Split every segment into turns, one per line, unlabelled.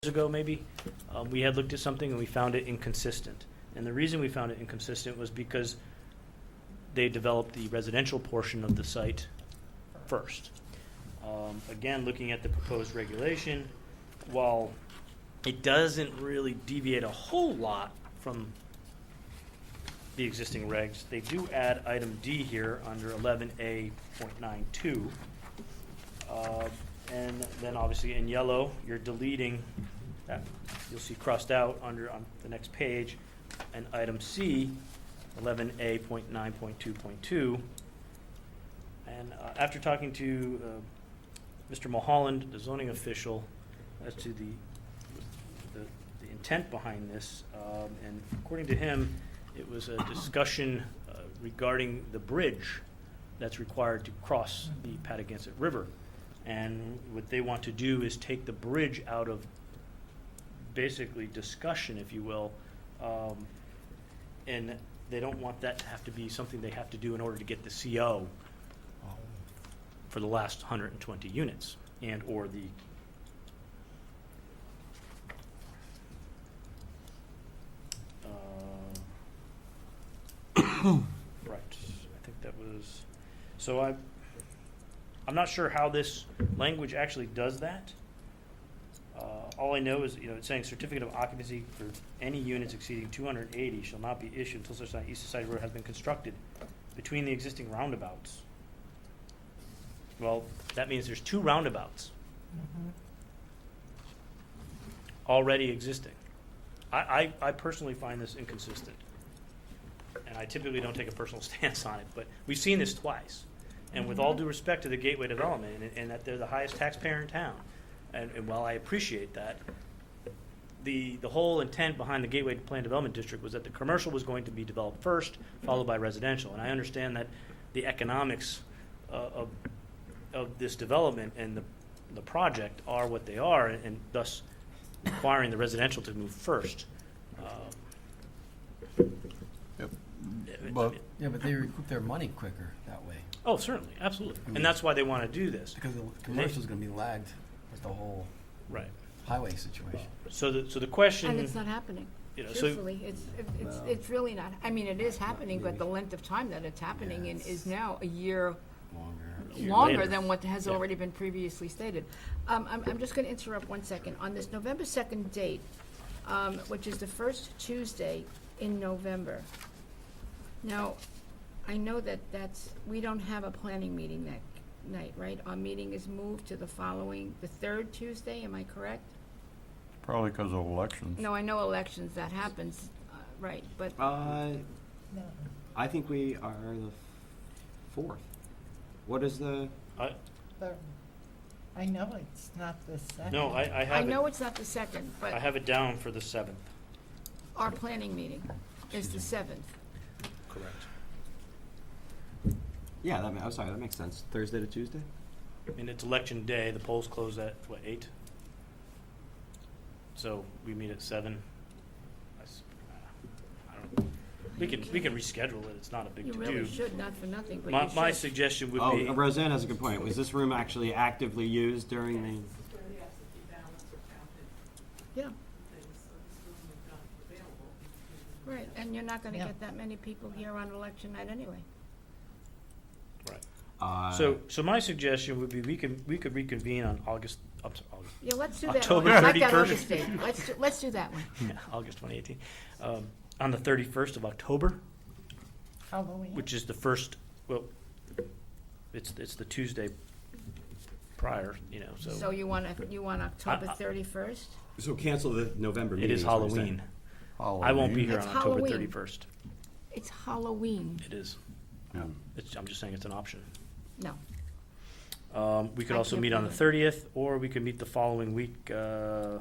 ago maybe, we had looked at something and we found it inconsistent. And the reason we found it inconsistent was because they developed the residential portion of the site first. Again, looking at the proposed regulation, while it doesn't really deviate a whole lot from the existing regs, they do add item D here under 11A.92. And then obviously in yellow, you're deleting that. You'll see crossed out under on the next page, and item C, 11A.9.2.2. And after talking to Mr. Mulholland, the zoning official, as to the intent behind this, and according to him, it was a discussion regarding the bridge that's required to cross the Patagonia River. And what they want to do is take the bridge out of basically discussion, if you will, and they don't want that to have to be something they have to do in order to get the CO for the last 120 units and or the right. I think that was so. I'm not sure how this language actually does that. All I know is, it's saying certificate of occupancy for any units exceeding 280 shall not be issued until such time East Side Road has been constructed between the existing roundabouts. Well, that means there's two roundabouts already existing. I personally find this inconsistent, and I typically don't take a personal stance on it, but we've seen this twice. And with all due respect to the Gateway Development, and that they're the highest taxpayer in town, and while I appreciate that, the whole intent behind the Gateway Plan Development District was that the commercial was going to be developed first, followed by residential. And I understand that the economics of this development and the project are what they are, and thus requiring the residential to move first.
Yep. But
Yeah, but they recoup their money quicker that way.
Oh, certainly, absolutely. And that's why they want to do this.
Because the commercial's gonna be lagged with the whole
Right.
highway situation.
So the question.
And it's not happening.
So
Truthfully, it's really not. I mean, it is happening, but the length of time that it's happening in is now a year longer
later.
than what has
Yeah.
already been previously stated. I'm just going to interrupt 1 second. On this November 2nd date, which is the first Tuesday in November. Now, I know we don't have a planning meeting that night, right? Our meeting is moved to the third Tuesday, am I correct?
probably because of elections.
No, I know elections, that happens, right, but,
I think we are the 4th. What is the?
I know it's not the second.
No, I
I
have
know
it.
it's not the 2nd,
I
but
have it down for the 7th.
our planning meeting is the 7th.
Correct.
Yeah, I'm sorry, that makes sense. Thursday to Tuesday?
And it's election day. The polls close at 8? So we meet at 7. I don't know. We can reschedule it. It's not a big
You
to
really
do.
should, not for nothing, but you
My
should.
suggestion would
Oh,
be
Roseanne has a good point. Was this room actually actively used during the?
Yeah. Right, and you're not gonna
Yeah.
get that many people here on election night anyway.
right.
Uh,
So my suggestion would be we could reconvene on August.
Yeah, let's do that.
October
I like that
31st.
August date. Let's do that one.
Yeah, August 2018. On the 31st of October,
Halloween.
which is the first. Well, it's the Tuesday prior.
So you want October
I-
31st?
So cancel the November
It
meeting.
is
is what you're saying.
Halloween. I won't be here
It's
on October
Halloween.
31st.
It's Halloween.
It is.
Yeah.
I'm just saying it's an option.
No.
We could
I
also
can't
meet on
do
the
it.
30th, or we could meet the following week. I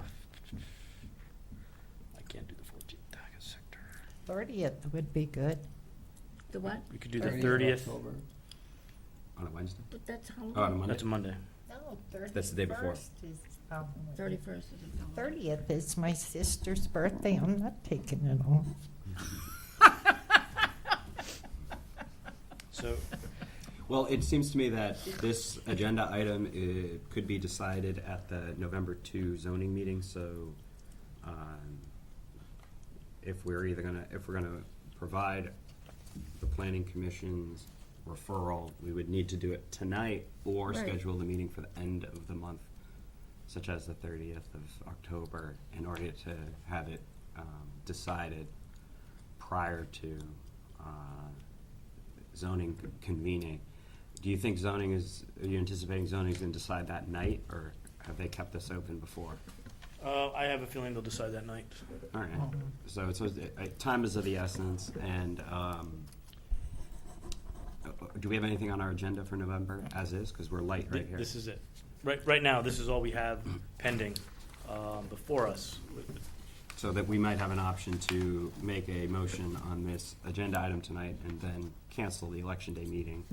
can't do the 14th. I got sector.
30th would be good.
The what?
We could do the
30th
30th.
October.
On a Wednesday?
But that's
Oh, on a
Halloween.
Monday?
That's a Monday.
No, 31st
That's the day before.
is Halloween.
31st is Halloween.
30th is my sister's birthday. I'm not taking it off.
So
Well, it seems to me that this agenda item could be decided at the November 2 zoning meeting, so if we're gonna provide the planning commission's referral, we would need to do it tonight or
Right.
schedule the meeting for the end of the month, such as the 30th of October, in order to have it decided prior to zoning convening. Do you think are you anticipating zoning is going to decide that night, or have they kept this open before?
I have a feeling they'll decide that night.
All right, so time is of the essence, and do we have anything on our agenda for November as is? Because we're light right here.
This is it. Right now, this is all we have pending before us.
So that we might have an option to make a motion on this agenda item tonight and then cancel the Election Day meeting.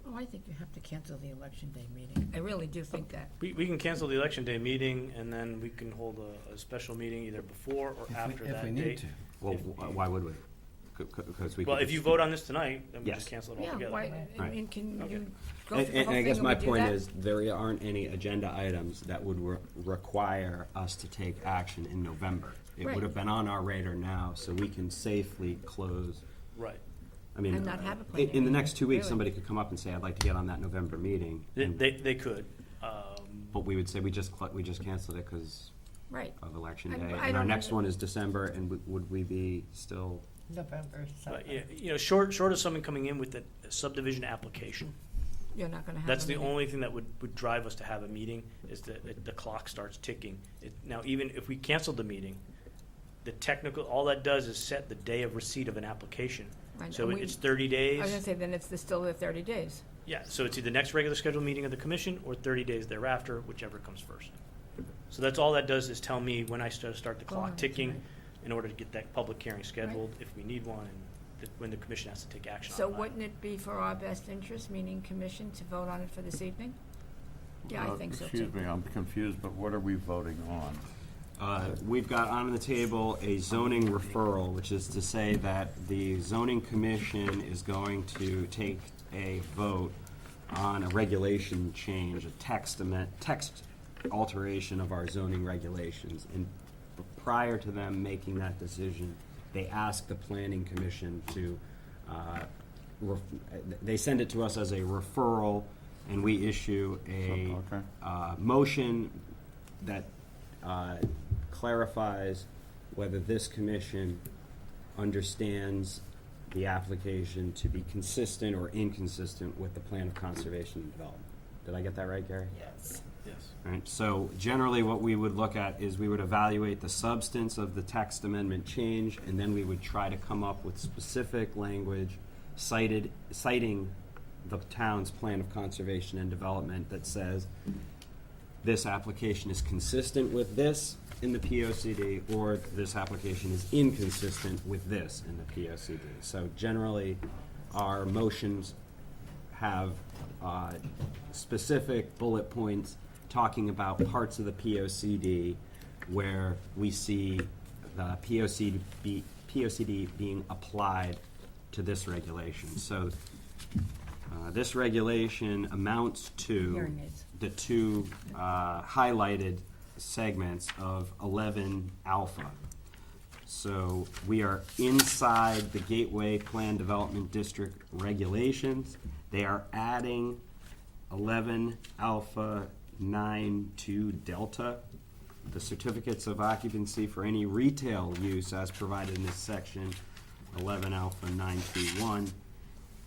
Oh, I think you have to cancel the Election Day meeting. I really do think that.
We can cancel the Election Day meeting, and then we can hold a special meeting either before or after
If
that
we
date.
need to.
Well, why would we? Because we
Well,
could
if you
just-
vote on this tonight, then we
Yes.
just cancel it
Yeah,
altogether.
why, I mean, can
Okay.
you go
And,
through the
and
whole
I
thing
guess
and
my
we do
point
that?
is, there aren't any agenda items that would require us to take action in November. It
Right.
would have been on our radar now, so we can safely close.
Right.
I mean,
And not have a planning
in the next
meeting,
2 weeks,
really.
somebody could come up and say, "I'd like to get on that November meeting," and-
They could.
but we would say we just canceled it because
Right.
of Election
I-
Day,
I
and our
don't
next
under-
one is December, and would we be still?
November
But,
7th.
short of someone coming in with a subdivision application,
You're not gonna have.
that's
a
the
meeting.
only thing that would drive us to have a meeting, is that the clock starts ticking. Now, even if we canceled the meeting, all that does is set the day of receipt of an application.
Right,
So
and we-
it's 30 days.
I was gonna say, then it's still the 30 days.
Yeah, so it's either next regular scheduled meeting of the commission or 30 days thereafter, whichever comes first. So that's all that does, is tell me when I start the
Oh,
clock
that's
ticking
right.
in order to get that public hearing scheduled, if we need one, and when the commission has to take action on
So
that.
wouldn't it be for our best interest, meaning commission, to vote on it for this evening? Yeah, I think so too.
Excuse me, I'm confused, but what are we voting on?
We've got on the table a zoning referral, which is to say that the zoning commission is going to take a vote on a regulation change, a text alteration of our zoning regulations. And prior to them making that decision, they ask the planning commission to, they send it to us as a referral, and we issue a
Okay.
motion that clarifies whether this commission understands the application to be consistent or inconsistent with the plan of conservation and development. Did I get that right, Gary?
Yes.
Yes.
All right, so generally what we would look at is we would evaluate the substance of the text amendment change, and then we would try to come up with specific language citing the town's plan of conservation and development that says this application is consistent with this in the POCD, or this application is inconsistent with this in the POCD. So generally, our motions have specific bullet points talking about parts of the POCD where we see the POCD being applied to this regulation. So this regulation amounts to
Hearing aids.
the two highlighted segments of 11 alpha. So we are inside the Gateway Plan Development District regulations. They are adding 11 alpha 9-2 delta. The certificates of occupancy for any retail use as provided in this section, 11 alpha 9-1,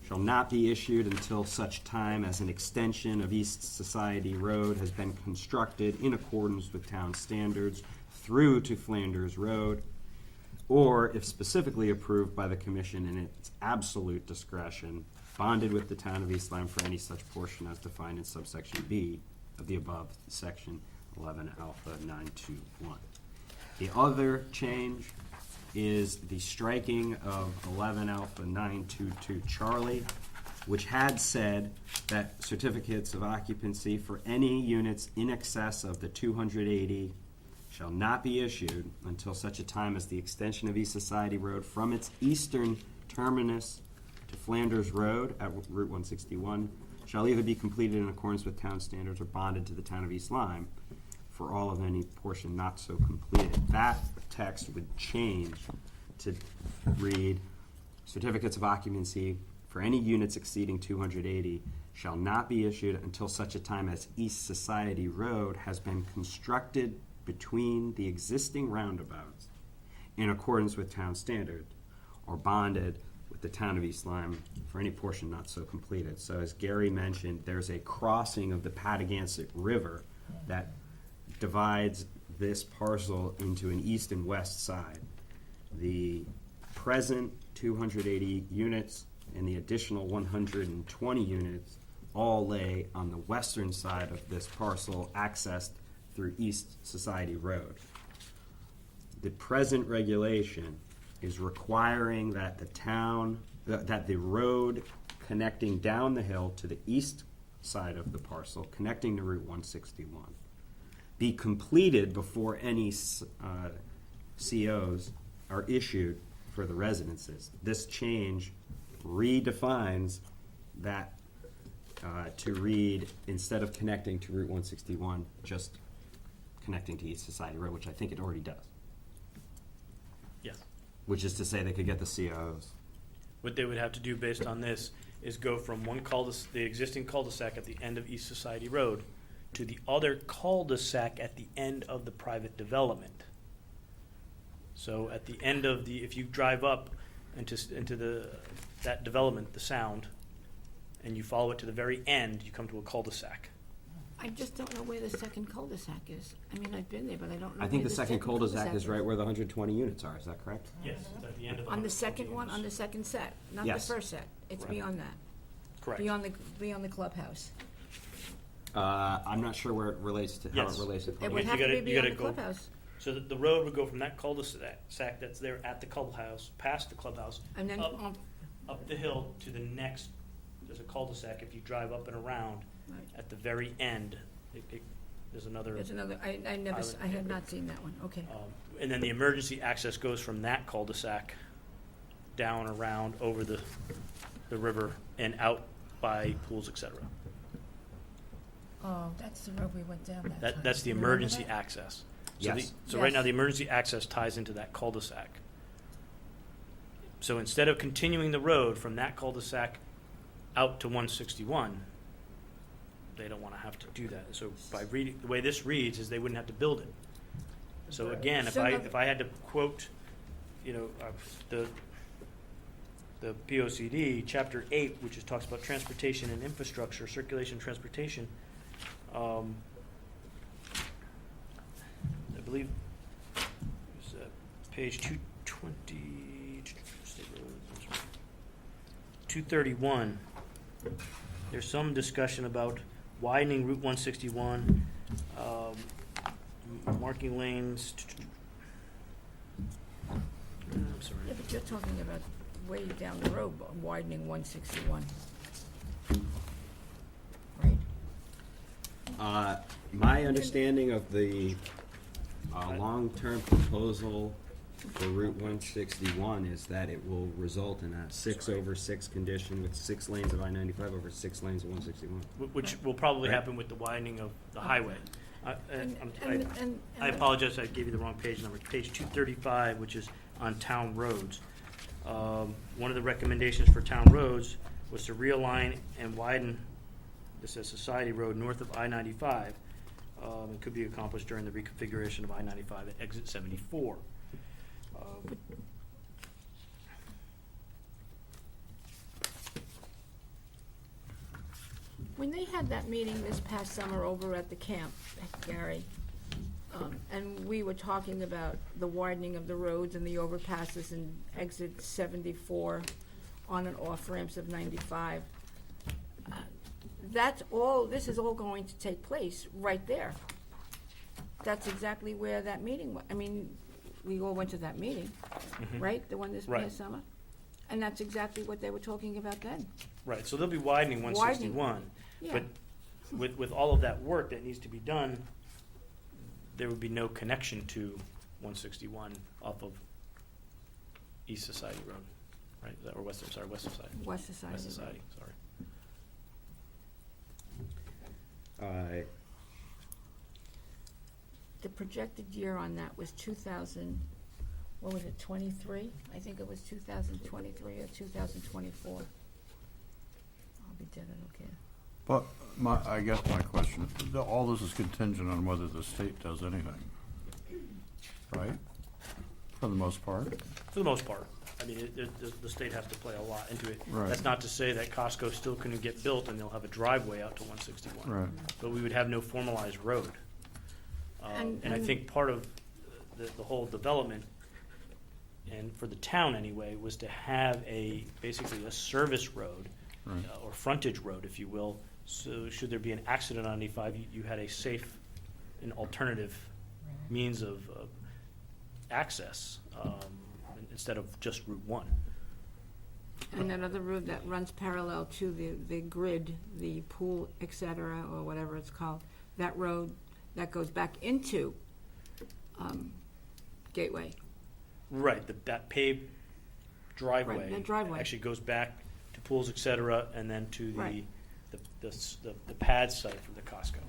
shall not be issued until such time as an extension of East Society Road has been constructed in accordance with town standards through to Flanders Road, or if specifically approved by the commission in its absolute discretion, bonded with the town of East Lyme for any such portion as defined in subsection B of the above section 11 alpha 921. The other change is the striking of 11 alpha 922 Charlie, which had said that certificates of occupancy for any units in excess of the 280 shall not be issued until such a time as the extension of East Society Road from its eastern terminus to Flanders Road at Route 161 shall either be completed in accordance with town standards or bonded to the town of East Lyme for all of any portion not so completed. That text would change to read, certificates of occupancy for any units exceeding 280 shall not be issued until such a time as East Society Road has been constructed between the existing roundabouts in accordance with town standard or bonded with the town of East Lyme for any portion not so completed. So as Gary mentioned, there's a crossing of the Patagonia River that divides this parcel into an east and west side. The present 280 units and the additional 120 units all lay on the western side of this parcel, accessed through East Society Road. The present regulation is requiring that the town, that the road connecting down the hill to the east side of the parcel, connecting to Route 161, be completed before any COs are issued for the residences. This change redefines that to read, instead of connecting to Route 161, just connecting to East Society Road, which I think it already does.
Yes.
Which is to say they could get the COs.
What they would have to do based on this is go from one the existing cul-de-sac at the end of East Society Road to the other cul-de-sac at the end of the private development. So at the end of if you drive up into that development, the Sound, and you follow it to the very end, you come to a cul-de-sac.
I just don't know where the second cul-de-sac is. I mean, I've been there, but I don't know.
I think
where
the second cul-de-sac is right
is.
where the 120 units are, is that correct?
Yes, it's at the end of
On the second one, on the second set, not the
Yes.
first set. It's
Right.
beyond that.
Correct.
Beyond the clubhouse.
I'm not sure where it relates to, how
Yes.
it relates to.
It
You
would have to
gotta-
be
you gotta
beyond the
go-
clubhouse.
So the road would go from that cul-de-sac that's there at the clubhouse, past the clubhouse,
And then,
up the hill to the next, there's a cul-de-sac. If you drive up and around,
right.
at the very end, there's another.
There's another, I have not seen that one, okay.
And then the emergency access goes from that cul-de-sac down, around, over the river, and out by pools, et cetera.
Oh, that's the road we went down that time.
That's the
Remember
emergency
that?
access.
Yes.
So right now,
Yes.
the emergency access ties into that cul-de-sac. So instead of continuing the road from that cul-de-sac out to 161, they don't want to have to do that. So by reading, the way this reads is they wouldn't have to build it. So again, if
So
I had to quote, the POCD, Chapter 8, which talks about transportation and infrastructure, circulation and transportation, I believe it's page 220, State Road, 231. There's some discussion about widening Route 161, marking lanes. I'm sorry.
Yeah, but you're talking about way down the road, widening 161. Right?
My understanding of the long-term proposal for Route 161 is that it will result in a 6/6 condition with 6 lanes of I-95 over 6 lanes of 161.
Which will probably
Right.
happen with the widening of the highway.
And
I apologize, I gave you the wrong page number. Page 235, which is on town roads. One of the recommendations for town roads was to realign and widen, this says Society Road north of I-95. It could be accomplished during the reconfiguration of I-95 at exit 74.
When they had that meeting this past summer over at the camp, Gary, and we were talking about the widening of the roads and the overpasses and exit 74 on and off ramps of 95, this is all going to take place right there. That's exactly where that meeting was. I mean, we all went to that meeting, right? The one this
Right.
past summer? And that's exactly what they were talking about then.
Right, so they'll be widening 161.
Yeah.
But with all of that work that needs to be done, there would be no connection to 161 off of East Society Road. right? Is that, or West, I'm sorry, West Society.
West Society.
West Society, sorry.
The projected year on that was 2000, what was it, 23? I think it was 2023 or 2024. I'll be dead, I don't care.
But I guess my question, all this is contingent on whether the state does anything, right? For the most part.
For the most part. I mean, the state has to play a lot into it.
Right.
That's not to say that Costco still couldn't get built and they'll have a driveway out to 161.
Right.
But we would have no formalized road. And I think part of the whole development, and for the town anyway, was to have basically a service road,
Right.
Or frontage road, if you will. So should there be an accident on 95, you had a safe and alternative means of access, instead of just Route 1.
And that other road that runs parallel to the grid, the pool, et cetera, or whatever it's called, that road that goes back into Gateway.
Right, that paved driveway.
Right, that driveway.
Actually goes back to pools, et cetera, and then to
Right.
the pad site for the Costco.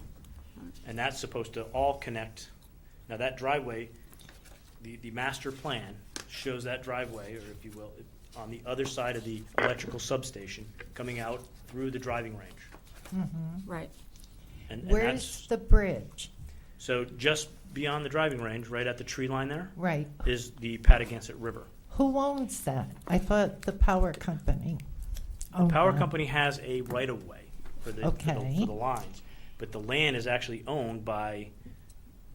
And that's supposed to all connect. Now, that driveway, the master plan shows that driveway, or if you will, on the other side of the electrical substation, coming out through the driving range.
Right.
And
Where's
that's,
the bridge?
so just beyond the driving range, right at the tree line there,
Right.
is the Patagonia River.
Who owns that? I thought the power company. owned
Power
that.
company has a right-of-way for the
Okay.
lines, but the land is actually owned by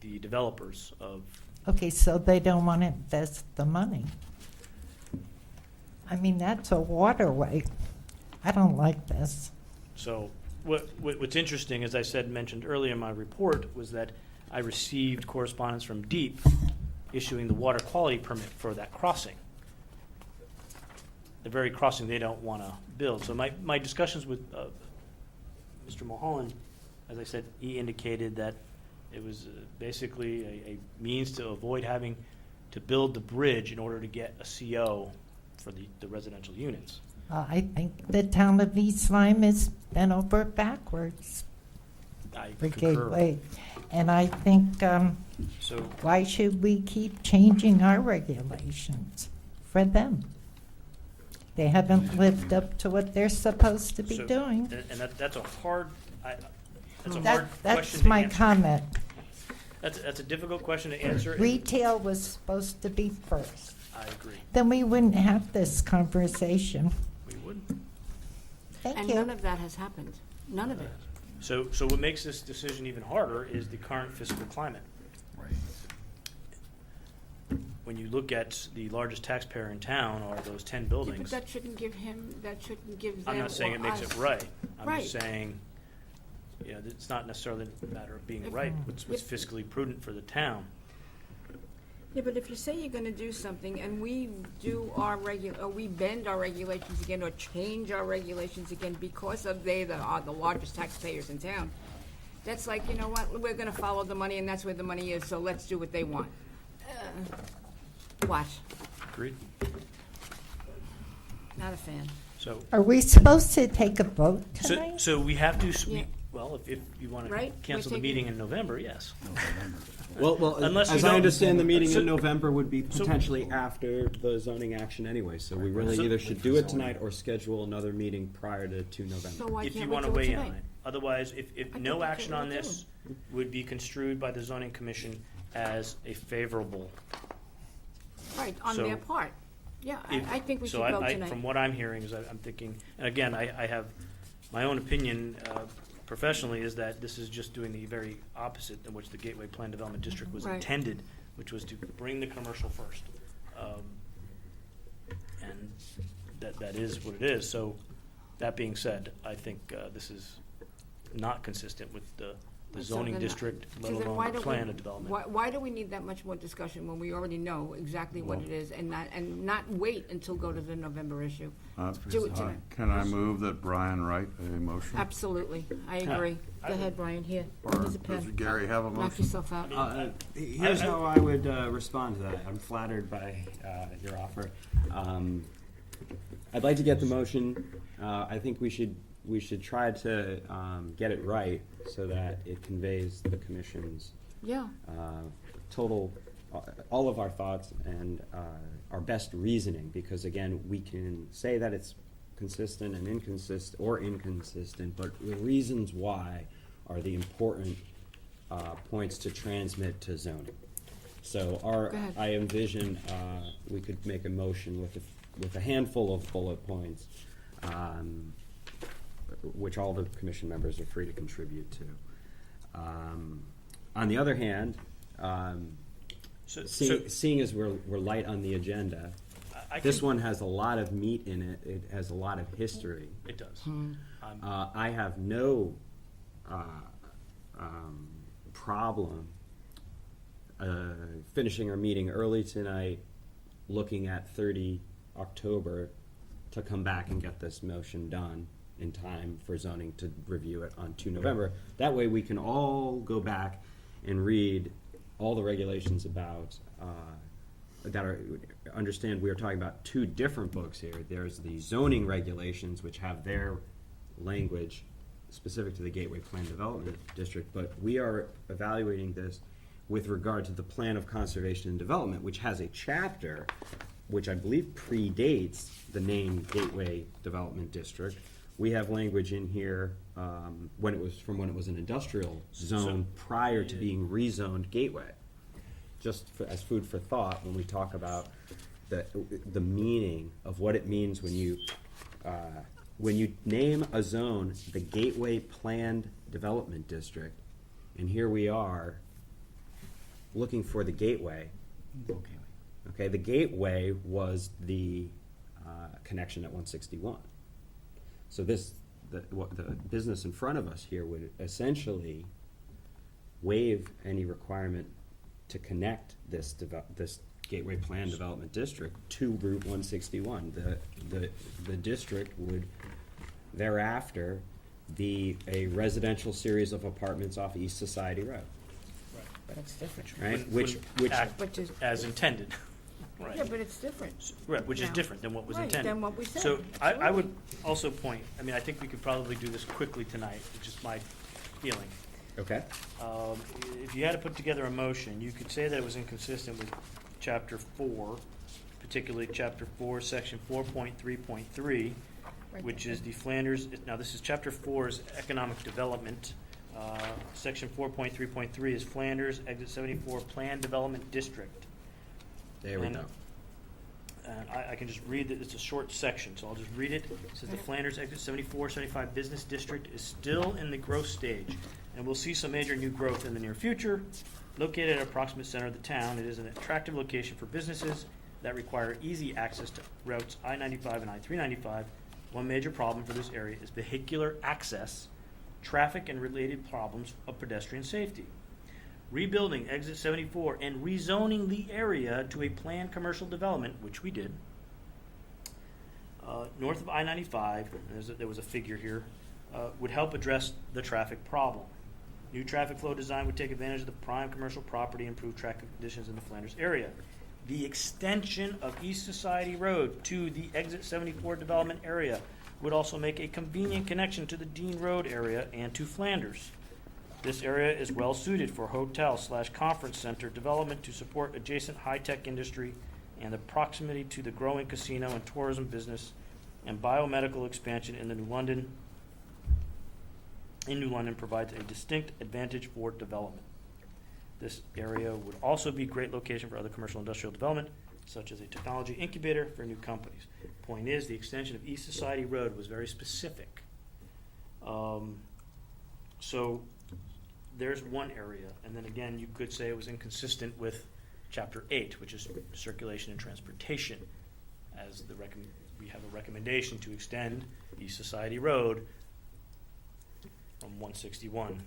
the developers of,
Okay, so they don't want to invest the money. I mean, that's a waterway. I don't like this.
so what's interesting, as I mentioned earlier in my report, was that I received correspondence from DEEP issuing the water quality permit for that crossing. The very crossing they don't want to build. So my discussions with Mr. Mulholland, as I said, he indicated that it was basically a means to avoid having to build the bridge in order to get a CO for the residential units.
I think the town of East Lyme is bent over backwards
I
for
concur.
Gateway. And I think,
So,
why should we keep changing our regulations for them? They haven't lived up to what they're supposed to be
So-
doing.
and that's a hard, that's a hard
That's
question to
my
answer.
comment.
That's a difficult question to answer. and
Retail was supposed to be first.
I agree.
Then we wouldn't have this conversation.
We would.
Thank
And
you.
none of that has happened. None of it.
So what makes this decision even harder is the current fiscal climate.
Right.
When you look at the largest taxpayer in town are those 10
Yeah, but
buildings.
that shouldn't give them
I'm not saying
or
it makes
us.
it right. I'm
Right.
just saying, it's not necessarily a matter of being right. What's fiscally prudent for the town.
Yeah, but if you say you're gonna do something and we do our or we bend our regulations again or change our regulations again because of they that are the largest taxpayers in town, that's like, you know what, we're gonna follow the money and that's where the money is, so let's do what they want. What?
Agreed?
Not a fan.
So,
Are we supposed to take a vote tonight?
so we have to,
Yeah.
well, if you want to
Right?
cancel
We're
the meeting in November, yes.
Well,
Unless we
as I
don't-
understand, the meeting
So-
in November would be
so-
potentially after the zoning action anyway, so we really
So-
either should do it tonight or schedule another meeting prior to
So
November.
why
If you
can't
want
we
to
do it
weigh in on
tonight?
it. Otherwise, if
think
no
that's
action
what
on
we're
this would be construed by the zoning commission as a favorable.
Right, on
so
their part. Yeah,
If-
I think we should
so
vote
From
tonight.
what I'm hearing is I'm thinking, and again, I have my own opinion professionally is that this is just doing the very opposite of which the Gateway Plan Development District was
Right.
intended, which was to bring the commercial first. And that is what it is. So that being said, I think this is not consistent with the
So
zoning
then-
district, let
so then
alone
why
the
don't
plan
we-
of development.
Why do we need that much more discussion when we already know exactly what it is and not wait until go to the November issue? Do it tonight.
Can I move that Brian write a motion?
Absolutely, I agree.
I
Go
would-
ahead, Brian, here,
Or
here's a
does
pen.
Gary have a
Knock
motion?
yourself out.
Here's how I would respond to that. I'm flattered by your offer. I'd like to get the motion. I think we should try to get it right so that it conveys the commission's
Yeah.
total, all of our thoughts and our best reasoning, because again, we can say that it's consistent and inconsistent, but the reasons why are the important points to transmit to zoning. So
Go ahead.
I envision we could make a motion with a handful of bullet points, which all the commission members are free to contribute to. On the other hand, seeing as we're light on the agenda, this one has a lot of meat in it. It has a lot of history.
It does.
I have no problem finishing our meeting early tonight, looking at 30 October to come back and get this motion done in time for zoning to review it on 2 November. That way we can all go back and read all the regulations about that are, understand we are talking about two different books here. There's the zoning regulations, which have their language specific to the Gateway Plan Development District, but we are evaluating this with regard to the Plan of Conservation and Development, which has a chapter which I believe predates the name Gateway Development District. We have language in here when it was an industrial zone prior to being rezoned Gateway. Just as food for thought, when we talk about the meaning of what it means when you name a zone the Gateway Planned Development District, and here we are looking for the gateway. Okay, the gateway was the connection at 161. So the business in front of us here would essentially waive any requirement to connect this Gateway Plan Development District to Route 161. The district would thereafter be a residential series of apartments off East Society Road.
That's different.
Right,
Which act
Which is-
as intended. Right.
Yeah, but it's different.
Right, which is
now.
different than what was
Right,
intended.
than what we said.
So I
Absolutely.
would also point, I mean, I think we could probably do this quickly tonight, which is my feeling.
Okay.
If you had to put together a motion, you could say that it was inconsistent with Chapter 4, particularly Chapter 4, Section 4.3.3,
Right.
which is the Flanders, now this is Chapter 4 is Economic Development. Section 4.3.3 is Flanders Exit 74 Plan Development District.
There we
And-
go.
And I can just read it, it's a short section, so I'll just read it. It says the Flanders Exit 74, 75 Business District is still in the growth stage and will see some major new growth in the near future. Located at approximate center of the town, it is an attractive location for businesses that require easy access to routes I-95 and I-395. One major problem for this area is vehicular access, traffic, and related problems of pedestrian safety. Rebuilding Exit 74 and rezoning the area to a planned commercial development, which we did, north of I-95, there was a figure here, would help address the traffic problem. New traffic flow design would take advantage of the prime commercial property and improve traffic conditions in the Flanders area. The extension of East Society Road to the Exit 74 development area would also make a convenient connection to the Dean Road area and to Flanders. This area is well suited for hotel/conference center development to support adjacent high-tech industry and the proximity to the growing casino and tourism business and biomedical expansion in New London provides a distinct advantage for development. This area would also be a great location for other commercial industrial development, such as a technology incubator for new companies. Point is, the extension of East Society Road was very specific. So there's one area, and then again, you could say it was inconsistent with Chapter 8, which is circulation and transportation. As we have a recommendation to extend East Society Road from 161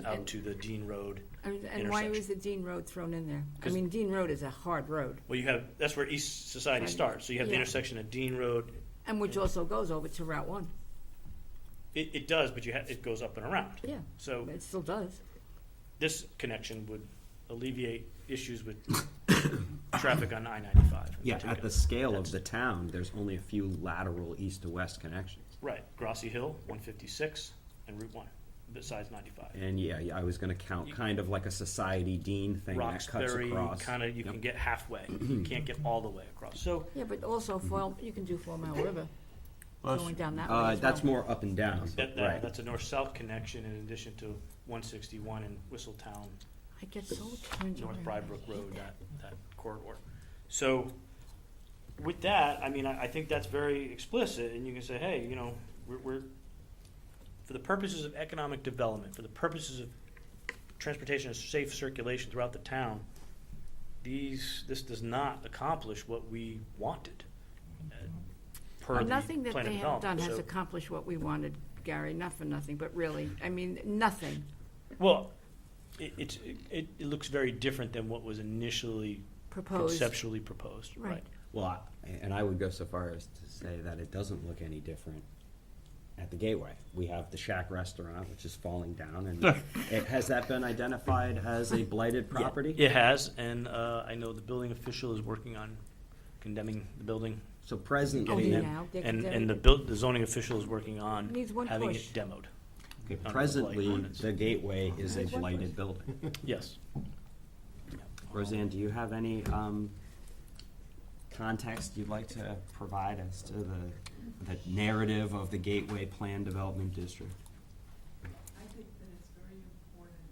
out to the Dean Road
And why
intersection.
was the Dean Road thrown in there? I
'Cause-
mean, Dean Road is a hard road,
Well, that's where East Society
Right.
starts. So you have the
Yeah.
intersection of Dean Road.
and which also goes over to Route 1.
It does, but it goes up and around.
Yeah,
So
but it still does.
this connection would alleviate issues with traffic on I-95. in
Yeah, at
particular.
the scale of
That's-
the town, there's only a few lateral east to west connections.
Right, Grassy Hill, 156, and Route 1, besides 95.
And yeah, I was gonna count kind of like a Society Dean thing that cuts
Roxbury,
across.
kind of, you
Yep.
can get halfway. You can't get all the way across. So,
Yeah, but also you can do 4 Mile River,
Let's-
going down that way as
That's
well.
more up and down, right.
that's a north-south connection in addition to 161 and Whistletown,
I get so turned
North
around.
Brybrook Road, that corridor. So, with that, I mean, I think that's very explicit, and you can say, hey, you know, we're for the purposes of economic development, for the purposes of transportation and safe circulation throughout the town, this does not accomplish what we wanted. Per
Well,
the
nothing that
plan of
they have done
development.
has
So-
accomplished what we wanted, Gary, not for nothing, but really, I mean, nothing.
Well, it looks very different than what was initially
Proposed.
conceptually proposed,
Right.
right?
Well, and I would go so far as to say that it doesn't look any different at the Gateway. We have the Shack Restaurant, which is falling down, and has that been identified as a blighted property?
It has, and I know the building official is working on condemning the building,
So
Oh,
presently,
now, they're
and
condemning
the
it.
the zoning official is working on
Needs one
having
push.
it demoed.
okay,
under the
presently,
blight ordinance.
the Gateway is a blighted building.
Yes.
Roseanne, do you have any context you'd like to provide as to the narrative of the Gateway Plan Development District?
I think that it's very important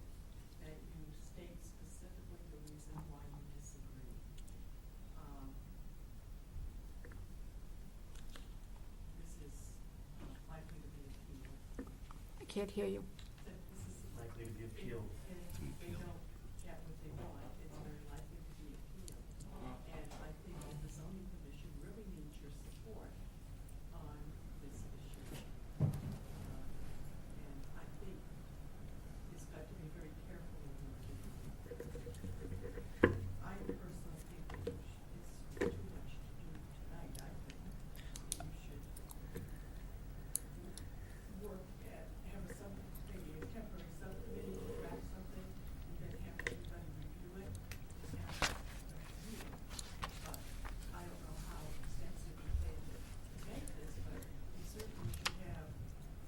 that you state specifically the reason why you disagree. This is likely to be appealed.
I can't hear you.
That this is,
Likely to be appealed.
and if they don't get what they want, it's very likely to be appealed. And I think that the zoning commission really needs your support on this issue. And I think it's got to be very careful in what you do. I personally think that it's too much to do tonight. I think you should work at, have a maybe a temporary subcommittee to draft something, and then have everybody review it, and have a meeting. But I don't know how extensive you plan to make this, but you certainly should have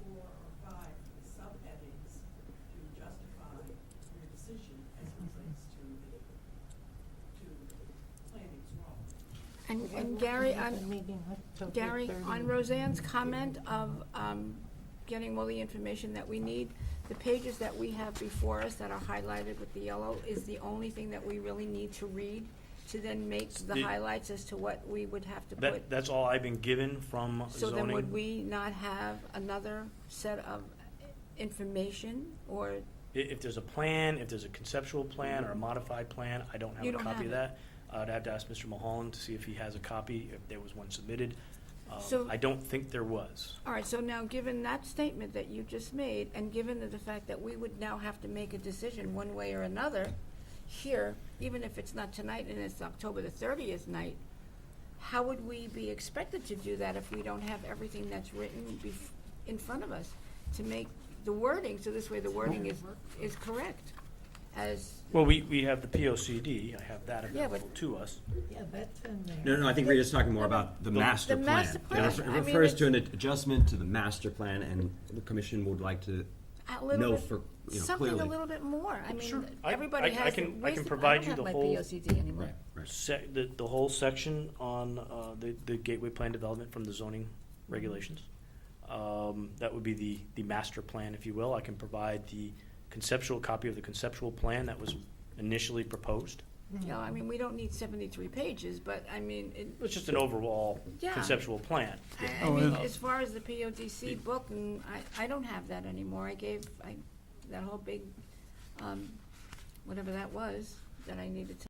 4 or 5 subheadings to justify your decision as it relates to planning's role.
And Gary, on Roseanne's comment of getting all the information that we need, the pages that we have before us that are highlighted with the yellow is the only thing that we really need to read to then make the
The-
highlights as to what we would have to put.
That's all I've been given from
So
zoning.
then would we not have another set of information, or
If there's a plan, if there's a conceptual plan or a modified plan, I don't have
You
a
don't
copy of
have
that. I'd have to ask Mr. Mulholland to see if he has a copy, if there was one submitted.
So-
I don't think there was.
All right, so now, given that statement that you just made, and given the fact that we would now have to make a decision one way or another here, even if it's not tonight and it's October the 30th night, how would we be expected to do that if we don't have everything that's written in front of us to make the wording, so this way the wording is correct, as,
Well, we have the POCD, I have that
Yeah,
available to us.
Yeah, that's in there.
No, I think Rita's talking more about the master
The
plan.
master plan,
It
I mean,
refers to an
it's-
adjustment to the master plan, and the commission would like to
a little
know
bit,
for,
something a
clearly.
little bit more. I
Sure.
mean,
I
everybody has.
can
where's
provide
I
you
don't
the
have
whole-
my POCD anymore.
Right, right.
The whole section on the Gateway Plan Development from the zoning regulations. That would be the master plan, if you will. I can provide the copy of the conceptual plan that was initially proposed.
Yeah, I mean, we don't need 73 pages, but I mean,
It's just an overall
Yeah.
conceptual plan.
I mean, as far as the PODC book, and I don't have that anymore. I gave, that whole big, whatever that was, that I needed to